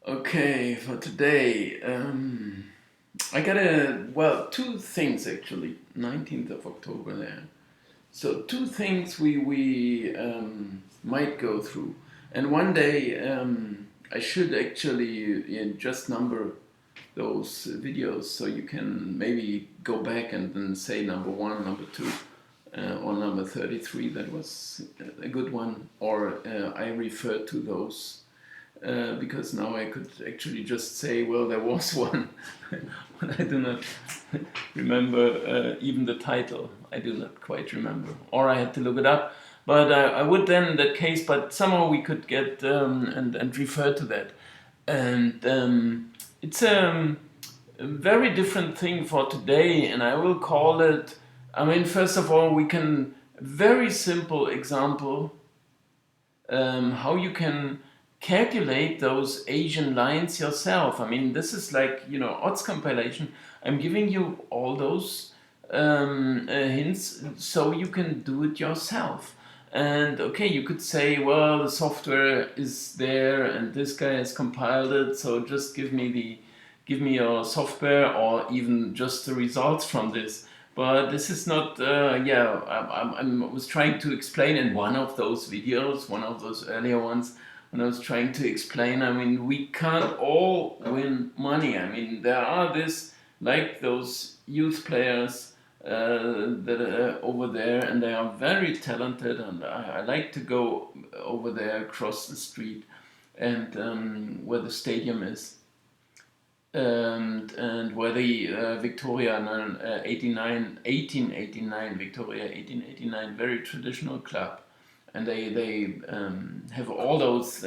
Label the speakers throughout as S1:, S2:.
S1: Okay, for today, I got two things actually. 19th of October there. So two things we might go through, and one day I should actually just number those videos so you can maybe go back and then say number one, number two, or number 33. That was a good one, or I refer to those because now I could actually just say, well, there was one, but I do not remember even the title. I do not quite remember, or I had to look it up. But I would then, in that case, but somehow we could get and refer to that. And it's a very different thing for today, and I will call it. I mean, first of all, we can very simple example how you can calculate those Asian lines yourself. I mean, this is like, odds compilation. I'm giving you all those hints so you can do it yourself. And okay, you could say, well, the software is there and this guy has compiled it, so just give me your software or even just the results from this. But this is not, I was trying to explain in one of those videos, one of those earlier ones, when I was trying to explain, I mean, we can't all win money. I mean, there are this, like those youth players that are over there, and they are very talented, and I like to go over there across the street and where the stadium is and where the Victoria 1889 Victoria 1889 very traditional club, and they have all those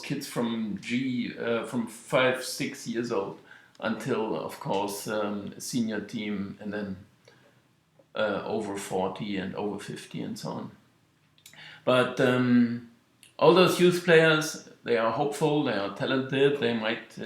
S1: kids from from 5-6 years old until of course senior team, and then over 40 and over 50 and so on. But all those youth players, they are hopeful, they are talented, they might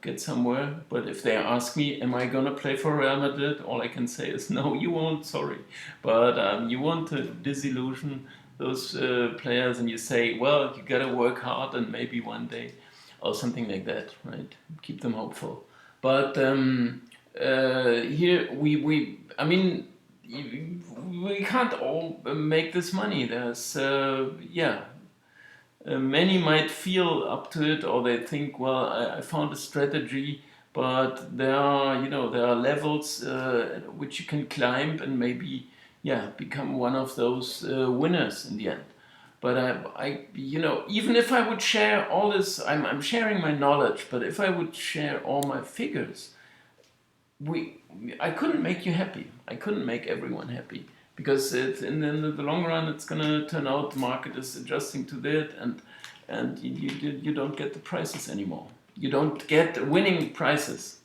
S1: get somewhere. But if they ask me, am I gonna play for Real Madrid? All I can say is no, you won't. Sorry, but you want to disillusion those players, and you say, well, you gotta work hard, and maybe one day, or something like that, right? Keep them hopeful. But here I mean, we can't all make this money. There's many might feel up to it, or they think, well, I found a strategy, but there are, there are levels which you can climb and maybe, become one of those winners in the end. But even if I would share all this, I'm sharing my knowledge, but if I would share all my figures, I couldn't make you happy. I couldn't make everyone happy, because in the long run, it's gonna turn out the market is adjusting to that, and you don't get the prices anymore. You don't get winning prices.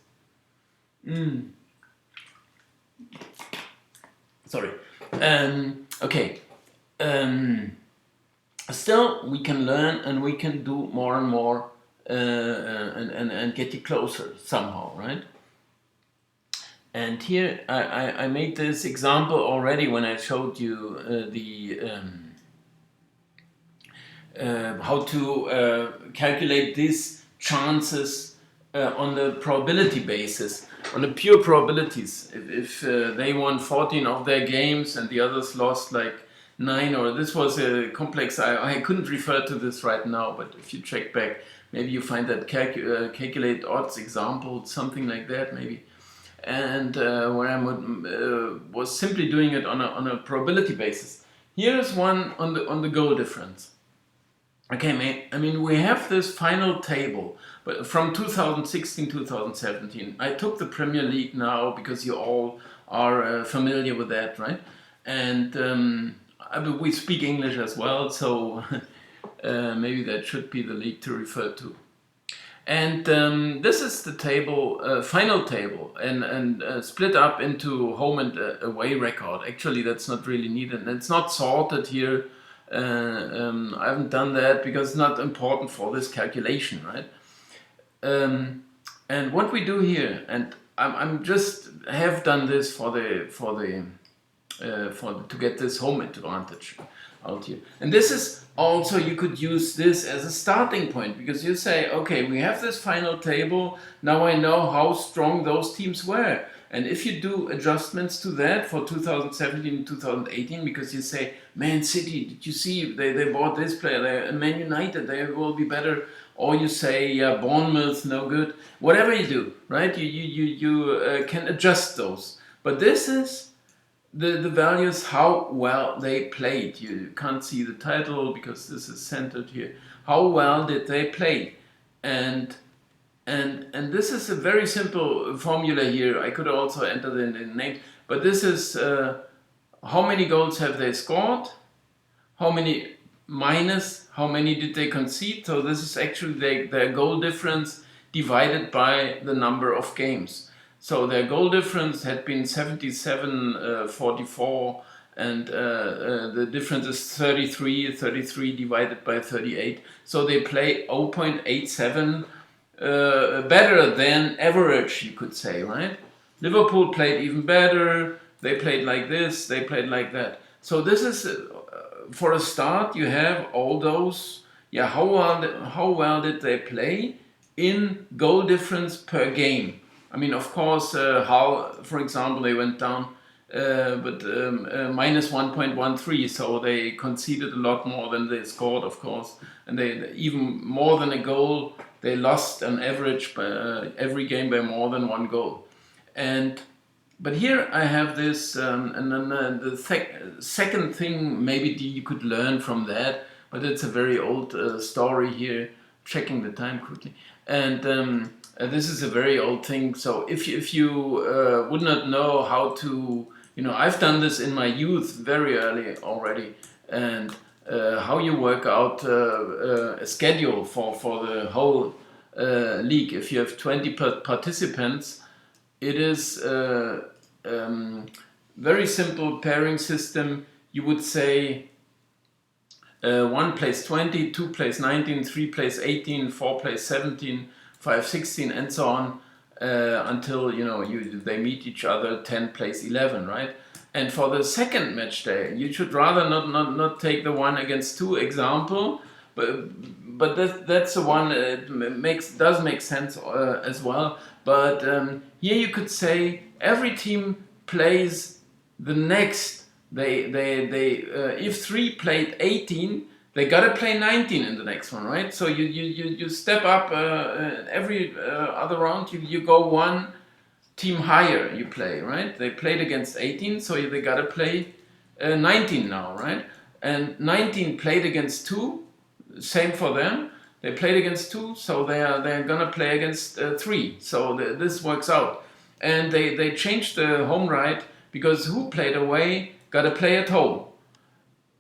S1: Sorry. Okay. Still, we can learn and we can do more and more, and get you closer somehow, right? And here I made this example already when I showed you how to calculate these chances on the probability basis, on the pure probabilities. If they won 14 of their games and the others lost like 9, or this was a complex, I couldn't refer to this right now, but if you check back, maybe you find that calculate odds example, something like that maybe. And where I was simply doing it on a probability basis. Here's one on the goal difference. Okay, I mean, we have this final table, but from 2016 2017. I took the Premier League now because you all are familiar with that, right? And we speak English as well, so maybe that should be the league to refer to. And this is the table, final table, and split up into home and away record. Actually, that's not really needed. And it's not sorted here. I haven't done that because it's not important for this calculation, right? And what we do here, and I'm just have done this to get this home advantage. out here. And this is also, you could use this as a starting point, because you say, okay, we have this final table, now I know how strong those teams were. And if you do adjustments to that for 2017 and 2018, because you say, Man City, did you see, they bought this player, Man United, they will be better. Or you say, yeah, Bournemouth, no good. Whatever you do, right? You can adjust those. But this is the values, how well they played. You can't see the title because this is centered here. How well did they play? And this is a very simple formula here. I could also enter the name, but this is how many goals have they scored, how many minus how many did they concede. So this is actually their goal difference divided by the number of games. So their goal difference had been 77-44, and the difference is 33 divided by 38. So they play 0.87 better than average, you could say, right? Liverpool played even better. They played like this, they played like that. So this is, for a start, you have all those, yeah, how well did they play in goal difference per game. I mean, of course, Hull, for example, they went down, but minus 1.13, so they conceded a lot more than they scored, of course, and they even more than a goal. They lost on average every game by more than one goal. But here I have this, and then the second thing maybe you could learn from that, but it's a very old story here, checking the time quickly. And this is a very old thing, so if you would not know how to, I've done this in my youth very early already, and how you work out a schedule for the whole league. If you have 20 participants, it is very simple pairing system. You would say 1 plays 20, 2 plays 19, 3 plays 18, 4 plays 17, 5 16, and so on until they meet each other. 10 plays 11, right? And for the second match day, you should rather not take the 1 against 2 example, but that's the one. It does make sense as well. But here you could say every team plays the next. If 3 played 18, they gotta play 19 in the next one, right? So you step up every other round. You go one team higher. You play, right? They played against 18, so they gotta play 19 now, right? And 19 played against 2. Same for them. They played against 2, so they're gonna play against 3. So this works out, and they changed the home right, because who played away gotta play at home.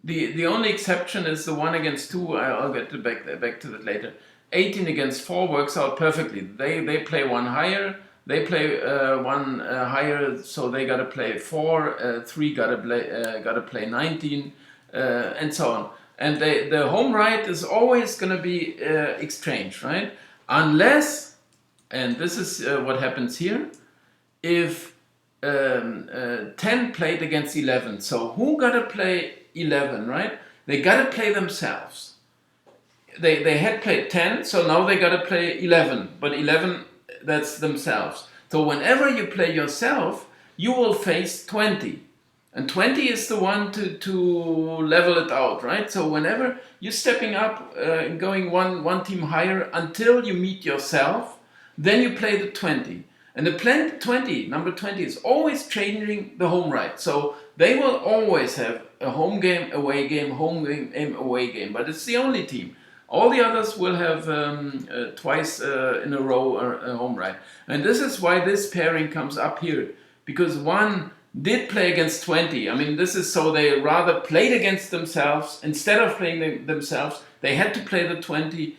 S1: The only exception is the 1 against 2. I'll get back to that later. 18 against 4 works out perfectly. They play 1 higher. They play 1 higher, so they gotta play 4. 3 gotta play 19, and so on. And the home right is always going to be exchanged, right? Unless, and this is what happens here, if 10 played against 11. So who got to play 11, right? They got to play themselves. They had played 10, so now they got to play 11. But 11, that's themselves. So whenever you play yourself, you will face 20. And 20 is the one to level it out, right? So whenever you're stepping up and going one team higher until you meet yourself, then you play the 20. And the number 20 is always changing the home right. So they will always have a home game, away game, home game, away game. But it's the only team. All the others will have twice in a row a home right. And this is why this pairing comes up here. Because one did play against 20. I mean, this is so they rather played against themselves. Instead of playing themselves, they had to play the 20.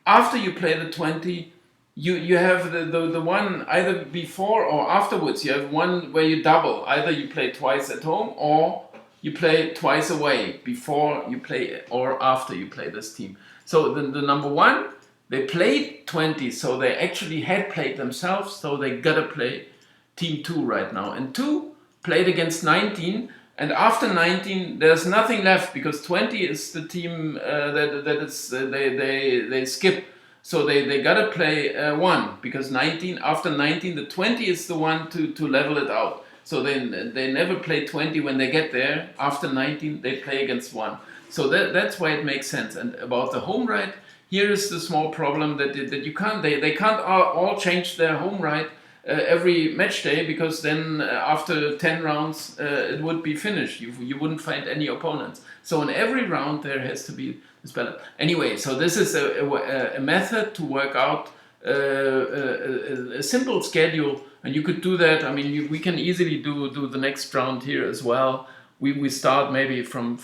S1: After you play the 20, you have the one either before or afterwards. You have one where you double. Either you play twice at home or you play twice away, before you play or after you play this team. So the number 1, they played 20, so they actually had played themselves, so they gotta play team 2 right now. And 2 played against 19, And after 19, there's nothing left because 20 is the team that is they skip. So they gotta play 1 because 19 after 19 the 20 is the one to level it out. So they never play 20 when they get there. After 19 they play against 1. So that's why it makes sense. And about the home right, here is the small problem that you can't they can't all change their home right every match day, because then after 10 rounds it would be finished. You wouldn't find any opponents. So in every round there has to be this balance. Anyway, so this is a method to work out a simple schedule, and you could do that. I mean, we can easily do the next round here as well. We start maybe from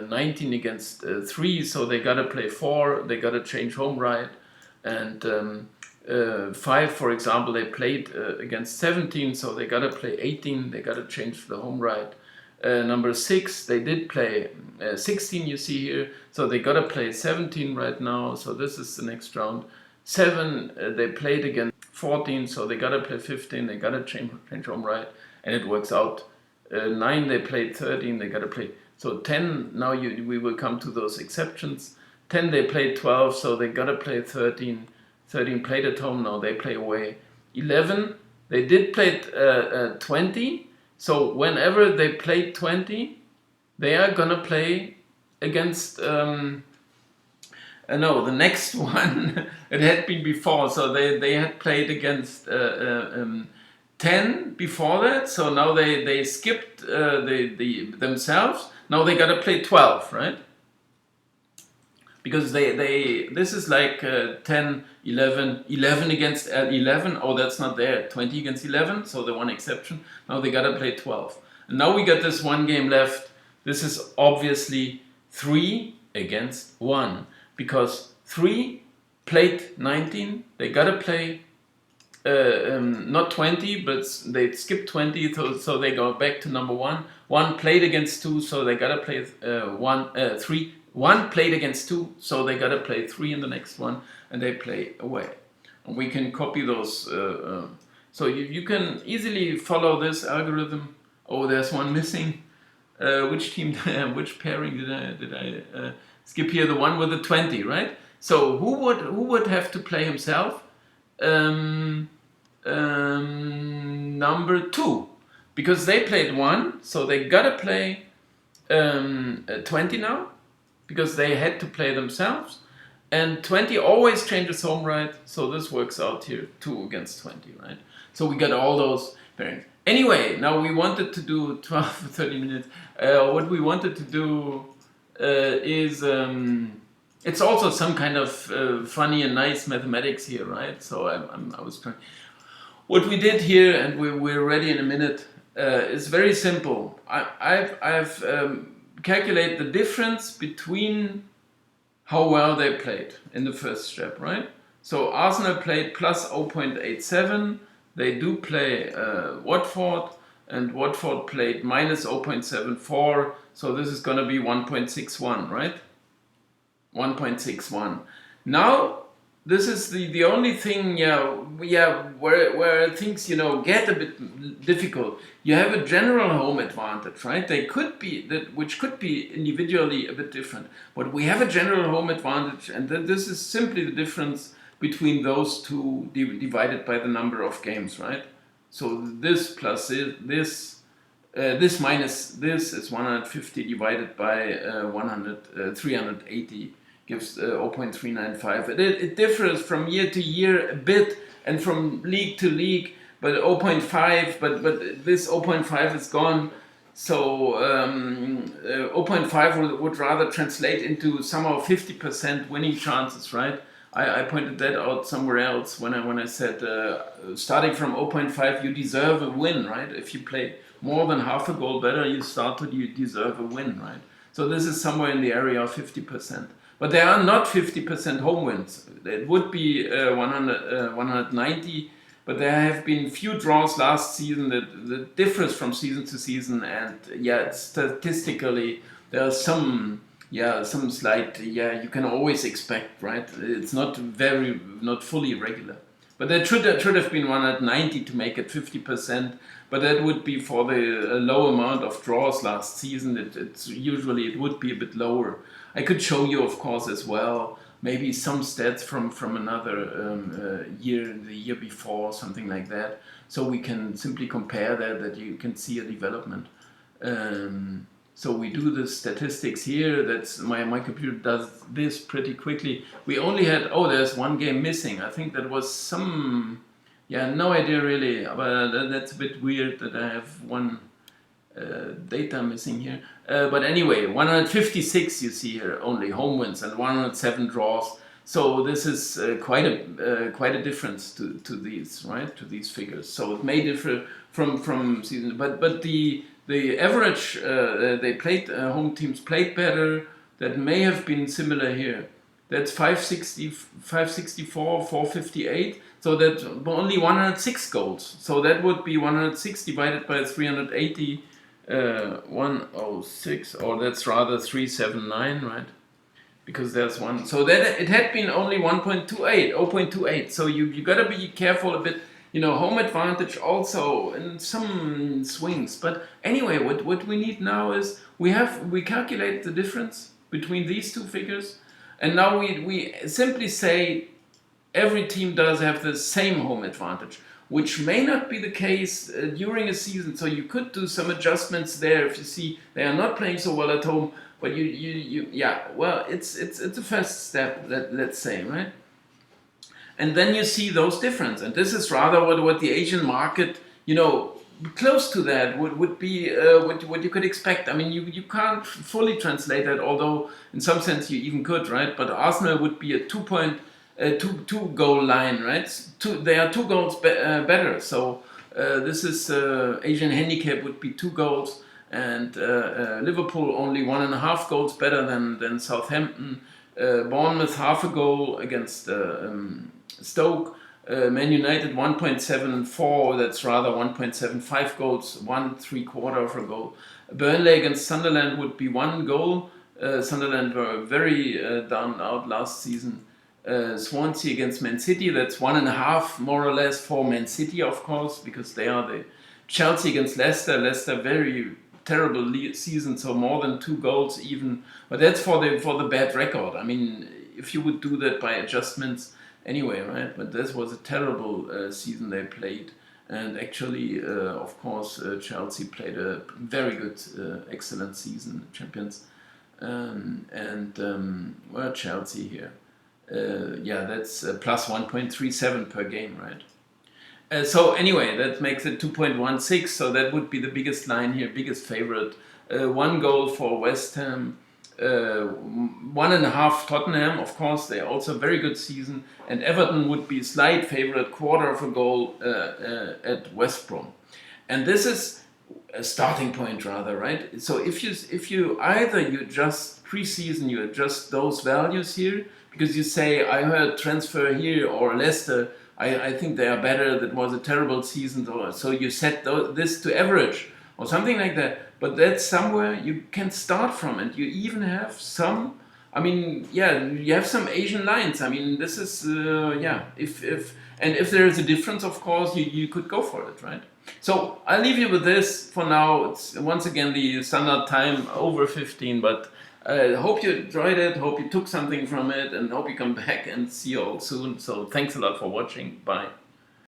S1: 19 against 3, so they gotta play 4, they gotta change home right, and 5, for example, they played against 17, so they gotta play 18, they gotta change the home right. Number 6, they did play 16, you see here, so they gotta play 17 right now, so this is the next round. 7, they played against 14, so they gotta play 15, they gotta change home right, and it works out. 9, they played 13, they gotta play. So 10, now we will come to those exceptions. 10, they played 12, so they gotta play 13. 13 played at home, now they play away. 11, they did play 20, so whenever they played 20, they are gonna play against, no, the next one, it had been before, so they had played against 10 before that, so now they skipped themselves, now they gotta play 12, right? Because this is like 10, 11, 11 against 11, oh that's not there, 20 against 11, so the one exception, now they gotta play 12. And now we got this one game left, this is obviously 3 against 1, because 3 played 19, they gotta play not 20, but they skipped 20, so they go back to number 1. 1 played against 2, so they gotta play 3. 1 played against 2, so they gotta play 3 in the next one, and they play away. And we can copy those, so you can easily follow this algorithm. Oh, there's one missing. Which team, which pairing did I skip here? The one with the 20, right? So who would have to play himself? Number 2, because they played 1, so they gotta play 20 now, because they had to play themselves, and 20 always changes home right, so this works out here, 2 against 20, right? So we got all those pairings. Anyway, now we wanted to do 12 or 30 minutes. What we wanted to do is, it's also some kind of funny and nice mathematics here, right? So I was trying. What we did here, and we're ready in a minute, is very simple. I've calculate the difference between how well they played in the first step, right? So Arsenal played plus 0.87, they do play Watford, and Watford played minus 0.74, so this is going to be 1.61, right? 1.61. Now, this is the only thing, where things, get a bit difficult. You have a general home advantage, right? They could be, which could be individually a bit different. But we have a general home advantage, and then this is simply the difference between those two divided by the number of games, right? So this plus this minus this is 150 divided by 380. Gives 0.395. It differs from year to year a bit and from league to league, but 0.5, but this 0.5 is gone, so 0.5 would rather translate into somehow 50% winning chances, right? I pointed that out somewhere else when I said starting from 0.5 you deserve a win, right? If you play more than half a goal better, you deserve a win, right? So this is somewhere in the area of 50%. But there are not 50% home wins. It would be 190, but there have been few draws last season that differs from season to season, and statistically there are some slight, you can always expect, right? It's not fully regular. But that should have been 190 to make it 50%. But that would be for the low amount of draws last season. It's usually it would be a bit lower. I could show you, of course, as well. Maybe some stats from another year, the year before, something like that. So we can simply compare that you can see a development. So we do the statistics here. That's my computer does this pretty quickly. We only had, there's one game missing. I think that was some, no idea really, but that's a bit weird that I have one data missing here. But anyway, 156 you see here only home wins and 107 draws. So this is quite a difference to these, right? To these figures. So it may differ from season, but the average they played home teams played better. That may have been similar here. That's 560, 564, 458. So that's only 106 goals. So that would be 106 divided by 380. 106, or that's rather 379, right? Because there's one. So that it had been only 0.28. So you gotta be careful a bit. Home advantage also in some swings. But anyway, what we need now is we calculate the difference between these two figures, and now we simply say every team does have the same home advantage, which may not be the case during a season. So you could do some adjustments there if you see they are not playing so well at home. But it's a first step, let's say, right? And then you see those differences. And this is rather what the Asian market, close to that would be what you could expect. I mean, you can't fully translate that, although in some sense you even could, right? But Arsenal would be a two goal line, right? They are 2 goals better. So this is Asian handicap would be 2 goals, and Liverpool only 1.5 goals better than Southampton. Bournemouth half a goal against Stoke. Man United 1.74, that's rather 1.75 goals, 1.75 of a goal. Burnley against Sunderland would be 1 goal. Sunderland were very down out last season. Swansea against Man City, that's 1.5 more or less for Man City, of course, because they are the Chelsea against Leicester very terrible season, so more than 2 goals even, but that's for the bad record. I mean, if you would do that by adjustments anyway, right? But this was a terrible season they played, and actually, of course, Chelsea played a very good, excellent season, champions, Chelsea here. That's plus 1.37 per game, right? So anyway, that makes it 2.16, so that would be the biggest line here, biggest favorite. 1 goal for West Ham, 1.5 Tottenham, of course, they also very good season, and Everton would be slight favorite, 1/4 of a goal at West Brom. And this is a starting point rather, right? So if you either you adjust pre-season, you adjust those values here, because you say, I heard transfer here, or Leicester, I think they are better, that was a terrible season, so you set this to average, or something like that. But that's somewhere you can start from, and you even have some, you have some Asian lines. I mean, this is, if there is a difference, of course, you could go for it, right? So I'll leave you with this for now. It's once again the standard time over 15, but I hope you enjoyed it, hope you took something from it, and hope you come back and see you all soon. So thanks a lot for watching. Bye.